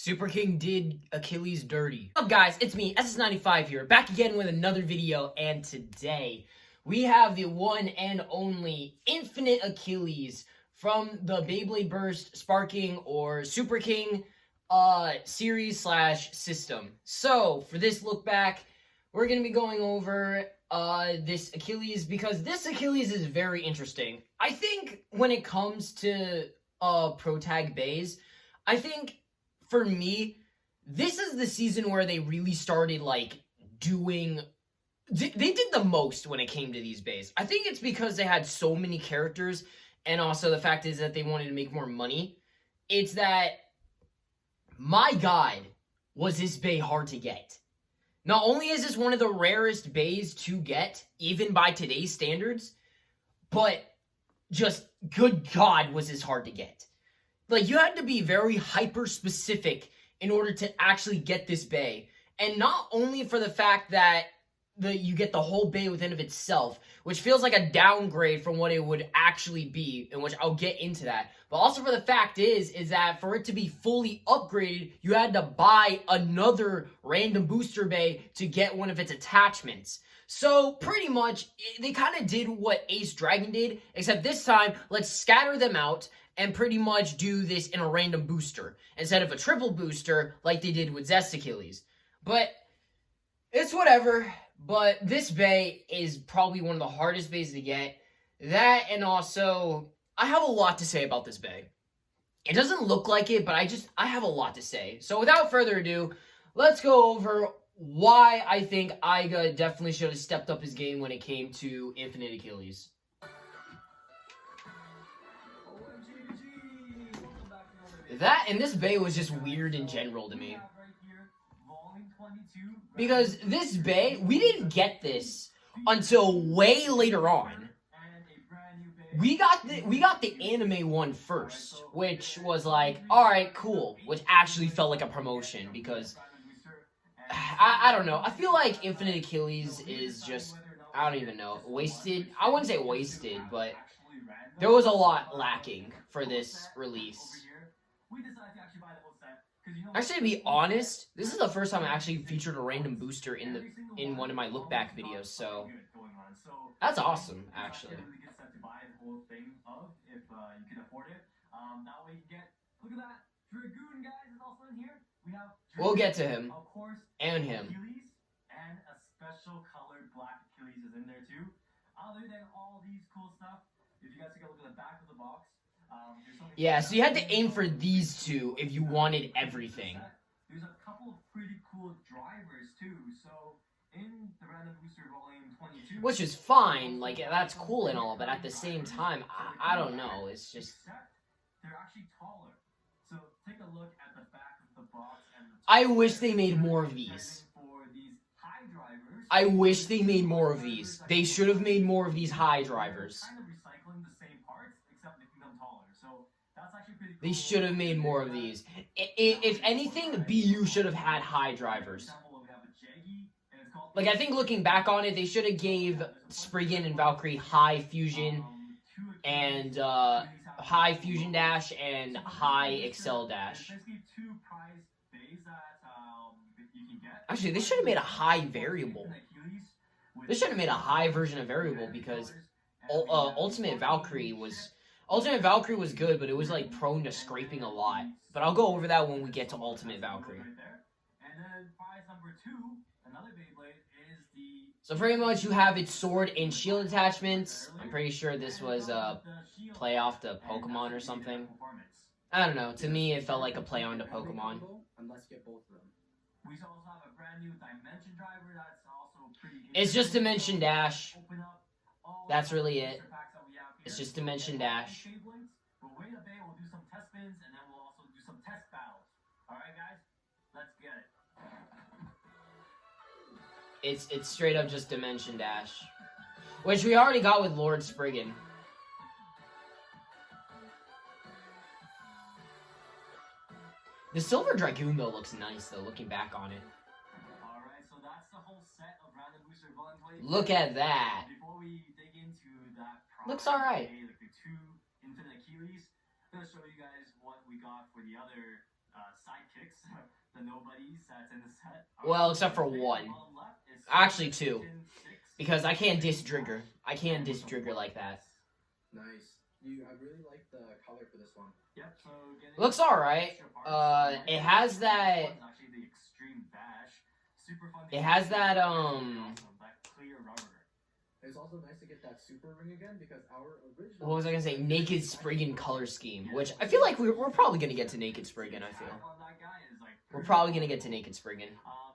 Super King did Achilles dirty. What's up, guys? It's me, SS95 here, back again with another video, and today we have the one and only Infinite Achilles from the Beyblade Burst Sparking or Super King series slash system. So, for this look back, we're going to be going over this Achilles because this Achilles is very interesting. I think when it comes to Pro Tag Bays, I think for me, this is the season where they really started, like, doing... They did the most when it came to these bays. I think it's because they had so many characters, and also the fact is that they wanted to make more money. It's that, my God, was this bay hard to get. Not only is this one of the rarest bays to get, even by today's standards, but just, good God, was this hard to get. Like, you had to be very hyper-specific in order to actually get this bay. And not only for the fact that you get the whole bay within of itself, which feels like a downgrade from what it would actually be, in which I'll get into that. But also for the fact is that for it to be fully upgraded, you had to buy another random booster bay to get one of its attachments. So, pretty much, they kind of did what Ace Dragon did, except this time, let's scatter them out and pretty much do this in a random booster, instead of a triple booster like they did with Zest Achilles. But, it's whatever. But this bay is probably one of the hardest bays to get. That, and also, I have a lot to say about this bay. It doesn't look like it, but I have a lot to say. So without further ado, let's go over why I think Aiga definitely should have stepped up his game when it came to Infinite Achilles. That and this bay was just weird in general to me. Because this bay, we didn't get this until way later on. We got the anime one first, which was like, alright, cool. Which actually felt like a promotion because, I don't know. I feel like Infinite Achilles is just, I don't even know, wasted. I wouldn't say wasted, but there was a lot lacking for this release. Actually, to be honest, this is the first time I actually featured a random booster in one of my look back videos, so that's awesome, actually. We'll get to him and him. And a special colored black Achilles is in there too. Other than all these cool stuff, if you guys take a look at the back of the box. Yeah, so you had to aim for these two if you wanted everything. There's a couple of pretty cool drivers too. So in the random booster volume 22, which is fine, like that's cool and all, but at the same time, I don't know. It's just they're actually taller. So take a look at the back of the box and I wish they made more of these. I wish they made more of these. They should have made more of these high drivers. They should have made more of these. If anything, BU should have had high drivers. Like, I think looking back on it, they should have gave Spriggan and Valkyrie high fusion and high fusion dash and high excel dash. Actually, they should have made a high variable. They should have made a high version of variable because Ultimate Valkyrie was good, but it was like prone to scraping a lot. But I'll go over that when we get to Ultimate Valkyrie. So pretty much you have its sword and shield attachments. I'm pretty sure this was a play off the Pokemon or something. I don't know. To me, it felt like a play on to Pokemon. It's just Dimension Dash. That's really it. It's just Dimension Dash. We'll wait a bit, we'll do some test spins, and then we'll also do some test battles. Alright guys, let's get it. It's straight up just Dimension Dash. Which we already got with Lord Spriggan. The Silver Dragoon though looks nice though, looking back on it. Alright, so that's the whole set of Random Booster Volume 20. Look at that. Before we dig into that looks alright. Like the two Infinite Achilles, I'm gonna show you guys what we got for the other sidekicks, the nobodies that's in the set. Well, except for one. Bottom left is Actually, two. Gen 6. Because I can't diss Drigger. I can't diss Drigger like that. Nice. I really like the color for this one. Yep, so Looks alright. It has that... Actually, the extreme bash. Super fun. It has that, that clear rubber. It's also nice to get that super ring again because our original... What was I gonna say? Naked Spriggan color scheme. Which, I feel like we're probably gonna get to Naked Spriggan, I feel. We're probably gonna get to Naked Spriggan.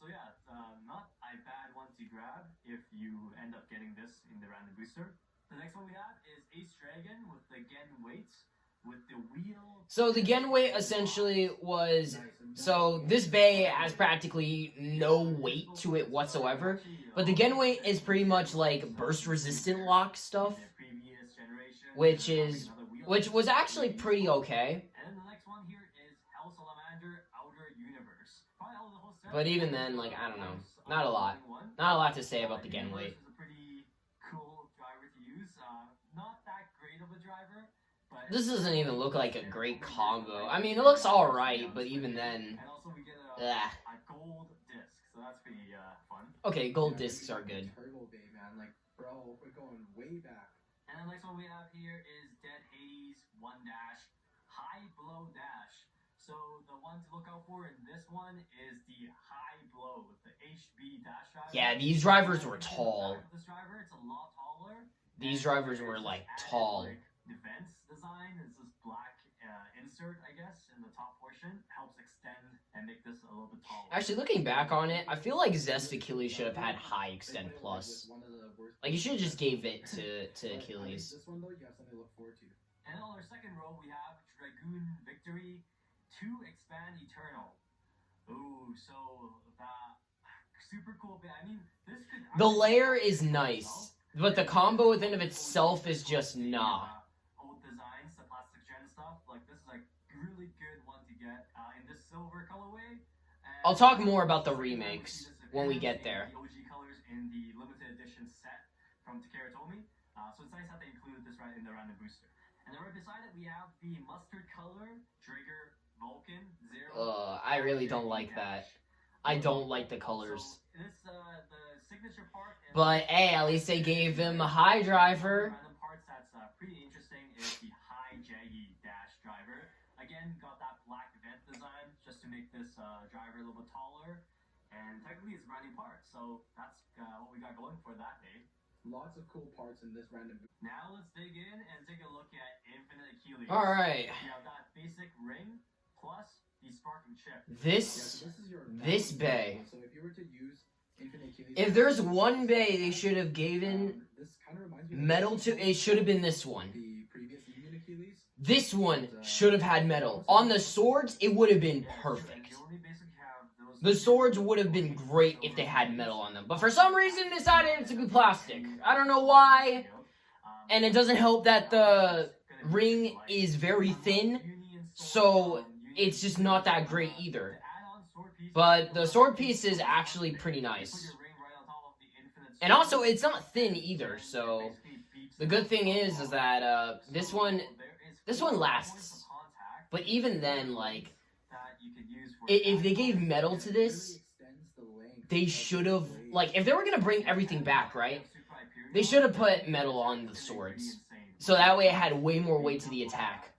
So yeah, it's not a bad one to grab if you end up getting this in the random booster. The next one we have is Ace Dragon with the Gen weights with the wheel. So the Gen weight essentially was... So this bay has practically no weight to it whatsoever. But the Gen weight is pretty much like burst resistant lock stuff. Which was actually pretty okay. And the next one here is Hell Salamander Outer Universe. But even then, like, I don't know. Not a lot. Not a lot to say about the Gen weight. Is a pretty cool driver to use. Not that great of a driver. But This doesn't even look like a great combo. I mean, it looks alright, but even then... And also we get Ugh. a gold disc, so that's pretty fun. Okay, gold discs are good. Turbo Bay, man. Like, bro, we're going way back. And the next one we have here is Dead Hades 1 dash High Blow dash. So the one to look out for in this one is the High Blow with the HB dash driver. Yeah, these drivers were tall. This driver, it's a lot taller. These drivers were, like, tall. The vents design is this black insert, I guess, in the top portion. Helps extend and make this a little bit taller. Actually, looking back on it, I feel like Zest Achilles should have had high extend plus. Like, you should have just gave it to Achilles. This one, though, you have something to look forward to. And on our second row, we have Dragoon Victory 2 Expand Eternal. Ooh, so that super cool bit. I mean, this could... The layer is nice, but the combo within of itself is just nah. Old designs, the plastic gen stuff. Like, this is a really good one to get in this silver colorway. I'll talk more about the remakes when we get there. The OG colors in the limited edition set from Takara Tomy. So it's nice that they included this right in the random booster. And then right beside it, we have the mustard color Trigger Vulcan 0. I really don't like that. I don't like the colors. So this, the signature part. But hey, at least they gave him a high driver. Random parts that's pretty interesting is the high Jaggy dash driver. Again, got that black vent design just to make this driver a little bit taller. And technically, it's brand new parts, so that's what we got going for that day. Lots of cool parts in this random. Now let's dig in and take a look at Infinite Achilles. All right. We have that basic ring plus the sparking chip. This bay. So if you were to use Infinite Achilles, If there's one bay they should have given this kind of reminds me of metal to, it should have been this one. the previous Union Achilles. This one should have had metal. On the swords, it would have been perfect. The swords would have been great if they had metal on them. But for some reason, decided to be plastic. I don't know why. And it doesn't help that the ring is very thin. So it's just not that great either. But the sword piece is actually pretty nice. And also, it's not thin either. So the good thing is that this one lasts. But even then, like, if they gave metal to this, they should have, like, if they were gonna bring everything back, right? They should have put metal on the swords. So that way it had way more weight to the attack.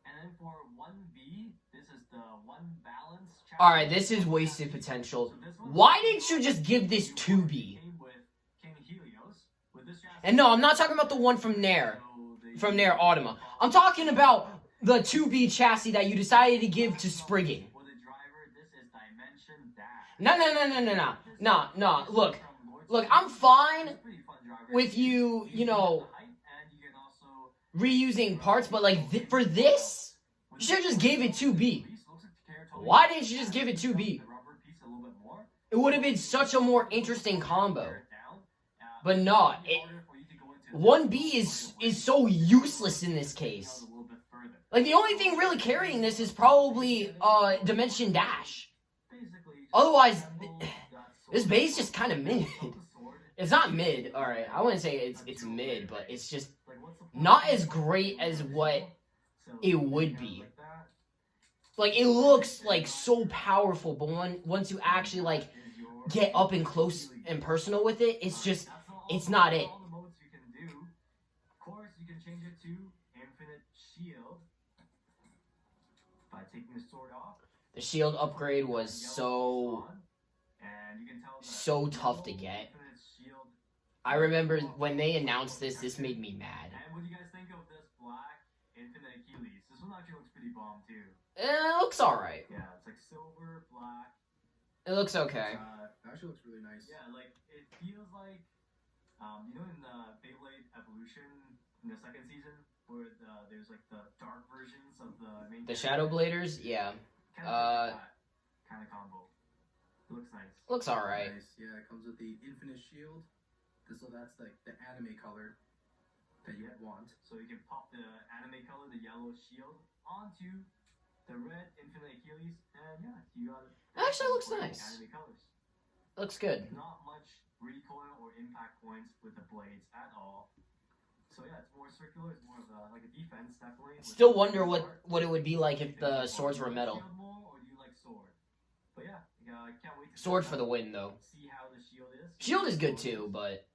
And then for 1B, this is the one balance. Alright, this is wasted potential. Why didn't you just give this 2B? And no, I'm not talking about the one from Nair. From Nair Automa. I'm talking about the 2B chassis that you decided to give to Spriggan. No. Look, I'm fine with you, you know, reusing parts, but like, for this, you should have just gave it 2B. Why didn't you just give it 2B? It would have been such a more interesting combo. But no, 1B is so useless in this case. Like, the only thing really carrying this is probably Dimension Dash. Otherwise, this base just kind of mid. It's not mid, alright. I wouldn't say it's mid, but it's just not as great as what it would be. like it looks like so powerful, but once you actually like get up and close and personal with it, it's not it. All the modes you can do. Of course, you can change it to infinite shield by taking the sword off. The shield upgrade was so And you can tell tough to get. I remember when they announced this made me mad. And what do you guys think of this black infinite Achilles? This one actually looks pretty bomb too. It looks alright. Yeah, it's like silver, black. It looks okay. It actually looks really nice. Yeah, like it feels like, you know, in the Beyblade Evolution in the second season, where there's like the dark versions of the main. The Shadow Bladers, yeah. Kind of combo. It looks nice. Looks alright. Nice. Yeah, it comes with the infinite shield. So that's like the anime color that you would want. So you can pop the anime color, the yellow shield, onto the red infinite Achilles, and yeah, you got it. Actually, looks nice. Anime colors. Looks good. Not much recoil or impact points with the blades at all. So yeah, it's more circular. It's more of like a defense, definitely. Still wonder what it would be like if the swords were metal. Or do you like sword? But yeah, I can't wait to Sword for the win, though. see how the shield is. Shield is good too, but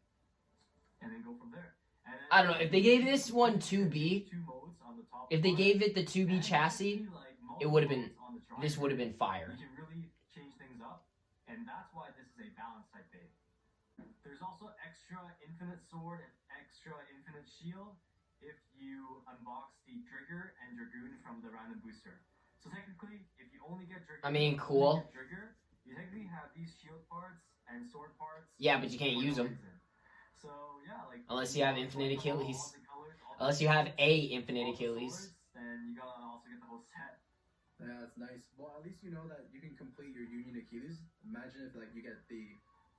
and then go from there. And then, I don't know if they gave this one 2B. two modes on the top If they part, gave it the 2B and chassis, like it would have been. modes on the This driver, would have been fire. You can really change things up, and that's why this is a balance type bait. There's also extra infinite sword and extra infinite shield if you unbox the trigger and dragoon from the random booster. So technically, if you only get trigger, I mean, cool. You technically have these shield parts and sword parts. Yeah, but you can't for use no them. reason. So yeah, like Unless you have infinite all the Achilles. colors, all Unless the- you have a infinite all the Achilles. swords, then you gotta also get the whole set. Yeah, that's nice. Well, at least you know that you can complete your Union Achilles. Imagine if like you get the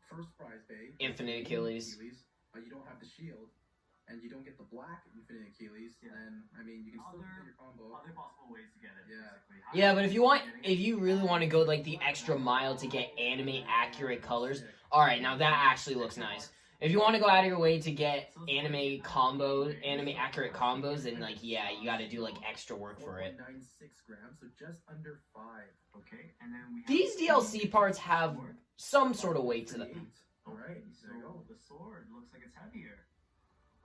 first prize bay, Infinite the Achilles. but you don't have the shield, and you don't get the black Infinite Achilles. Yeah. Then I mean, you can still Other- get your combo. Other possible ways to get it. Yeah. Basically. Yeah, but if you really want to go like the extra mile to get anime accurate colors, alright, now that actually looks nice. If you want to go out of your way to get anime accurate combos, then like yeah, you got to do like extra work for it. 4.96 grams, so just under 5. Okay, and then we have These DLC parts have some sort of weight to them. Alright, So there you go. the sword looks like it's heavier,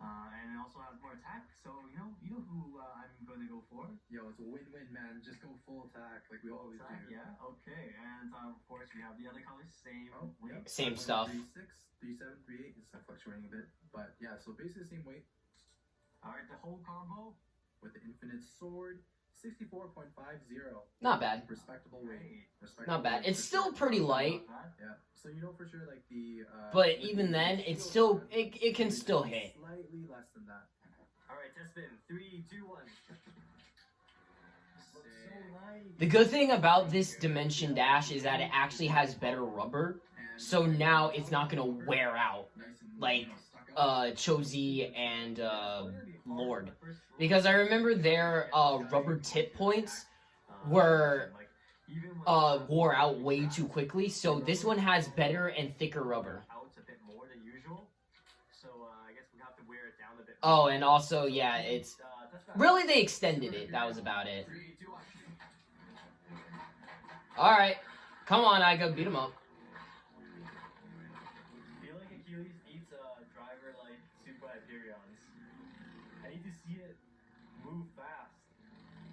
and it also has more attack. So you know who I'm going to go for. Yo, it's a win-win, man. Just go full attack like we always Attack, do. yeah. Okay, and of course we have the other colors, same Oh, weight. yep. Same stuff. 3.36, 3.7, 3.8. It's fluctuating a bit, but yeah. So basically the same weight All right, the whole combo. with the infinite sword. 64.50. Not bad. Respectable weight. Great. Respectable Not bad. weight It's for still sure. pretty light, Not bad. Yeah. So you know for sure like the. but with even the then, shield it's still one, it can still hit. Slightly less than that. All right, test spin. 3, 2, 1. Looks so nice. The good thing about this Dimension Dash is that it actually has better rubber, And so now it's not gonna wear out nice and, like, stuck up. Chozi and Lord, because I remember their rubber tip points were wore out way too quickly. So this one has better and thicker rubber. Out a bit more than usual. So I guess we have to wear it down a bit. Oh, and also yeah, it's really they extended it. That was about it. 3, 2, 1. All right, come on, Aiga, beat him up. I feel like Achilles needs a driver like Super Hyperions. I need to see it move fast.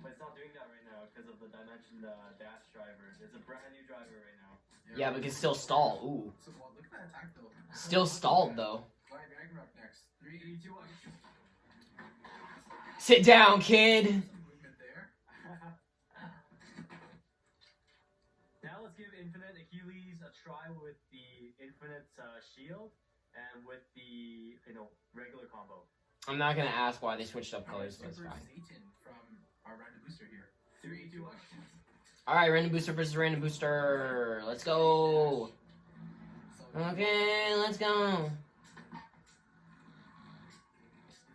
But it's not doing that right now because of the Dimension Dash driver. It's a brand new driver right now. Yeah, but it can still stall. Ooh, So, well, look at that attack though. still stalled though. Flying Ragnarok next. 3, 2, 1. Sit down, kid. Some movement there. Now let's give Infinite Achilles a try with the Infinite Shield and with the regular combo. I'm not gonna ask why they switched up colors, but it's Super fine. Satan from our random booster here. 3, 2, 1. All right, random booster versus random booster. Let's go. So, Okay, let's go. look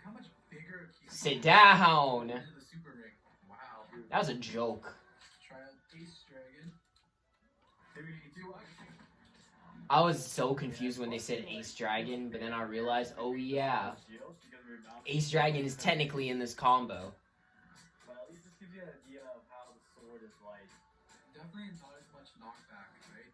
how much bigger Achilles Sit down. into the super ring. Wow. That was a joke. Try out Ace Dragon. 3, 2, 1. I was so confused when they said Ace Dragon, but then I realized, oh yeah, Shield, because we're about Ace Dragon is technically in this combo. But at least this gives you an idea of how the sword is like. Definitely not as much knockback, right?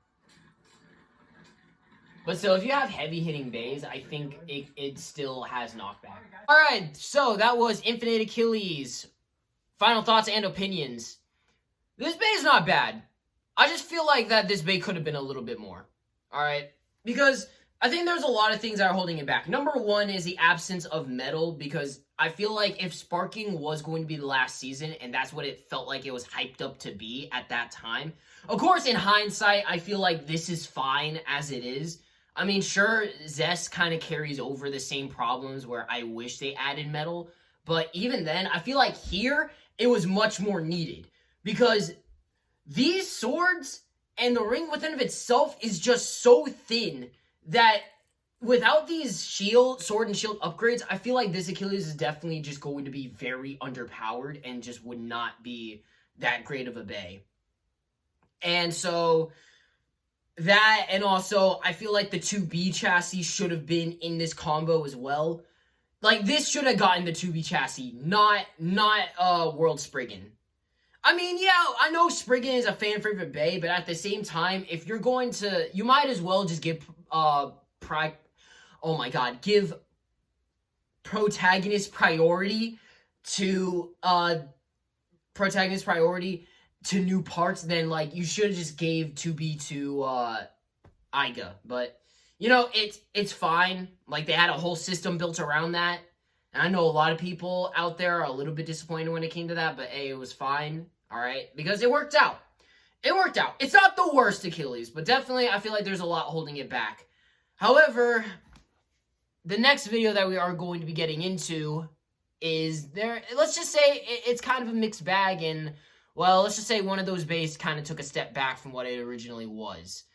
But still, if you have heavy hitting bays, I think it still has knockback. Alright, so that was Infinite Achilles. Final thoughts and opinions. This bay is not bad. I just feel like that this bay could have been a little bit more. Alright? Because I think there's a lot of things that are holding it back. Number one is the absence of metal, because I feel like if sparking was going to be the last season, and that's what it felt like it was hyped up to be at that time. Of course, in hindsight, I feel like this is fine as it is. I mean, sure, Zest kind of carries over the same problems where I wish they added metal. But even then, I feel like here, it was much more needed. Because these swords and the ring within of itself is just so thin that without these sword and shield upgrades, I feel like this Achilles is definitely just going to be very underpowered and just would not be that great of a bay. And so that, and also I feel like the 2B chassis should have been in this combo as well. Like, this should have gotten the 2B chassis, not World Spriggan. I mean, yeah, I know Spriggan is a fan favorite bay, but at the same time, if you're going to, you might as well just give give protagonist priority to new parts. Then, like, you should have just gave 2B to Aiga. But you know, it's fine. Like, they had a whole system built around that. And I know a lot of people out there are a little bit disappointed when it came to that, but hey, it was fine, all right? Because it worked out. It worked out. It's not the worst Achilles, but definitely I feel like there's a lot holding it back. However, the next video that we are going to be getting into is let's just say it's kind of a mixed bag, and, well, let's just say one of those bays kind of took a step back from what it originally was.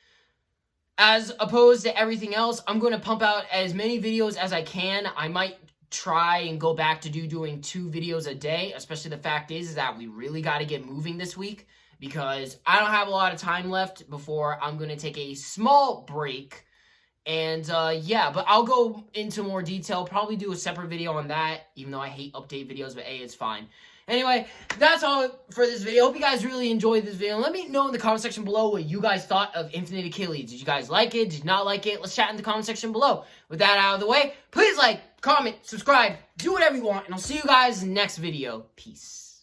As opposed to everything else, I'm going to pump out as many videos as I can. I might try and go back to doing 2 videos a day, especially the fact is that we really got to get moving this week, because I don't have a lot of time left before I'm going to take a small break. And yeah, but I'll go into more detail, probably do a separate video on that, even though I hate update videos, but hey, it's fine. Anyway, that's all for this video. Hope you guys really enjoyed this video. Let me know in the comment section below what you guys thought of Infinite Achilles. Did you guys like it? Did you not like it? Let's chat in the comment section below. With that out of the way, please like, comment, subscribe, do whatever you want, and I'll see you guys in the next video. Peace.